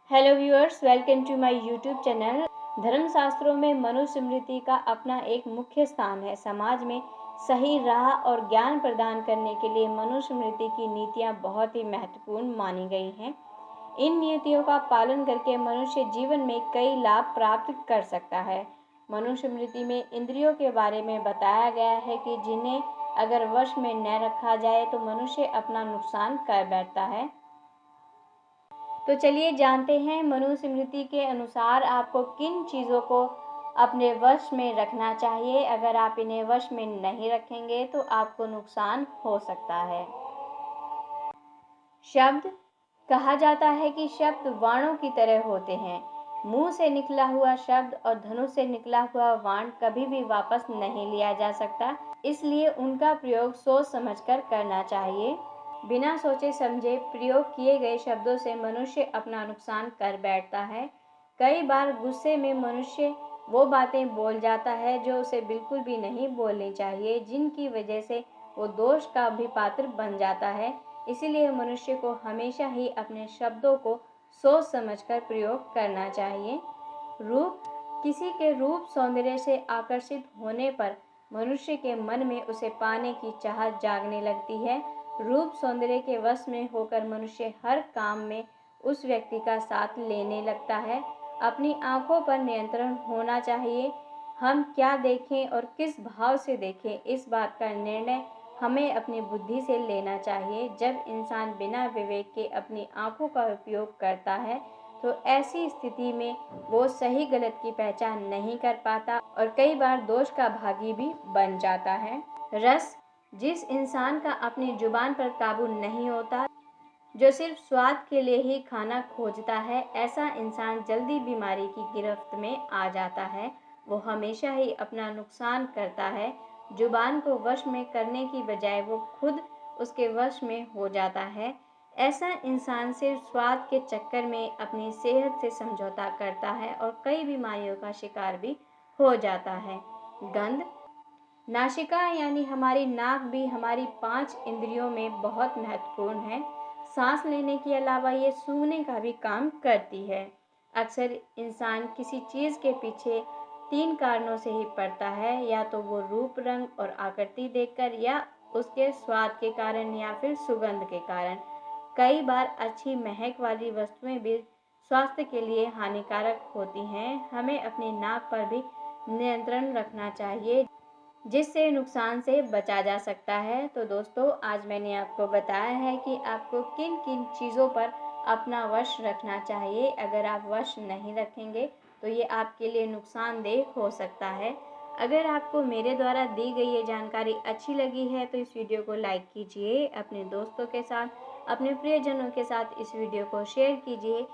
Hello viewers, welcome to my YouTube channel. धर्मशास्त्रों में मनुस्मृति का अपना एक मुख्य स्थान है। समाज में सही राह और ज्ञान प्रदान करने के लिए मनुस्मृति की नीतियाँ बहुत ही महत्वपूर्ण मानी गई हैं। इन नीतियों का पालन करके मनुष्य जीवन में कई लाभ प्राप्त कर सकता है। मनुस्मृति में इंद्रियों के बारे में बताया गया है कि जिन्हें अगर वश में न रखा जाए तो मनुष्य अपना नुकसान कर बैठता है। तो चलिए जानते हैं मनुस्मृति के अनुसार आपको किन चीज़ों को अपने वश में रखना चाहिए। अगर आप इन्हें वश में नहीं रखेंगे तो आपको नुकसान हो सकता है। शब्द। कहा जाता है कि शब्द बाणों की तरह होते हैं। मुंह से निकला हुआ शब्द और धनुष से निकला हुआ बाण कभी भी वापस नहीं लिया जा सकता, इसलिए उनका प्रयोग सोच समझकर करना चाहिए। बिना सोचे समझे प्रयोग किए गए शब्दों से मनुष्य अपना नुकसान कर बैठता है। कई बार गुस्से में मनुष्य वो बातें बोल जाता है जो उसे बिल्कुल भी नहीं बोलनी चाहिए, जिनकी वजह से वो दोष का भी पात्र बन जाता है। इसीलिए मनुष्य को हमेशा ही अपने शब्दों को सोच समझकर प्रयोग करना चाहिए। रूप। किसी के रूप सौंदर्य से आकर्षित होने पर मनुष्य के मन में उसे पाने की चाहत जागने लगती है। रूप सौंदर्य के वश में होकर मनुष्य हर काम में उस व्यक्ति का साथ लेने लगता है। अपनी आंखों पर नियंत्रण होना चाहिए। हम क्या देखें और किस भाव से देखें, इस बात का निर्णय हमें अपनी बुद्धि से लेना चाहिए। जब इंसान बिना विवेक के अपनी आंखों का उपयोग करता है तो ऐसी स्थिति में वो सही गलत की पहचान नहीं कर पाता और कई बार दोष का भागी भी बन जाता है। रस। जिस इंसान का अपनी जुबान पर काबू नहीं होता, जो सिर्फ स्वाद के लिए ही खाना खोजता है, ऐसा इंसान जल्दी बीमारी की गिरफ्त में आ जाता है। वो हमेशा ही अपना नुकसान करता है। जुबान को वश में करने की बजाय वो खुद उसके वश में हो जाता है। ऐसा इंसान सिर्फ स्वाद के चक्कर में अपनी सेहत से समझौता करता है और कई बीमारियों का शिकार भी हो जाता है। गंध। नासिका यानी हमारी नाक भी हमारी 5 इंद्रियों में बहुत महत्वपूर्ण है। सांस लेने के अलावा ये सूंघने का भी काम करती है। अक्सर इंसान किसी चीज़ के पीछे 3 कारणों से ही पड़ता है, या तो वो रूप रंग और आकृति देखकर, या उसके स्वाद के कारण, या फिर सुगंध के कारण। कई बार अच्छी महक वाली वस्तुएं भी स्वास्थ्य के लिए हानिकारक होती हैं। हमें अपनी नाक पर भी नियंत्रण रखना चाहिए, जिससे नुकसान से बचा जा सकता है। तो दोस्तों, आज मैंने आपको बताया है कि आपको किन किन चीज़ों पर अपना वश रखना चाहिए। अगर आप वश नहीं रखेंगे तो ये आपके लिए नुकसानदेह हो सकता है। अगर आपको मेरे द्वारा दी गई ये जानकारी अच्छी लगी है तो इस वीडियो को लाइक कीजिए, अपने दोस्तों के साथ, अपने प्रियजनों के साथ इस वीडियो को शेयर कीजिए।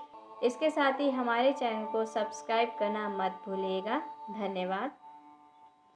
इसके साथ ही हमारे चैनल को सब्सक्राइब करना मत भूलिएगा। धन्यवाद।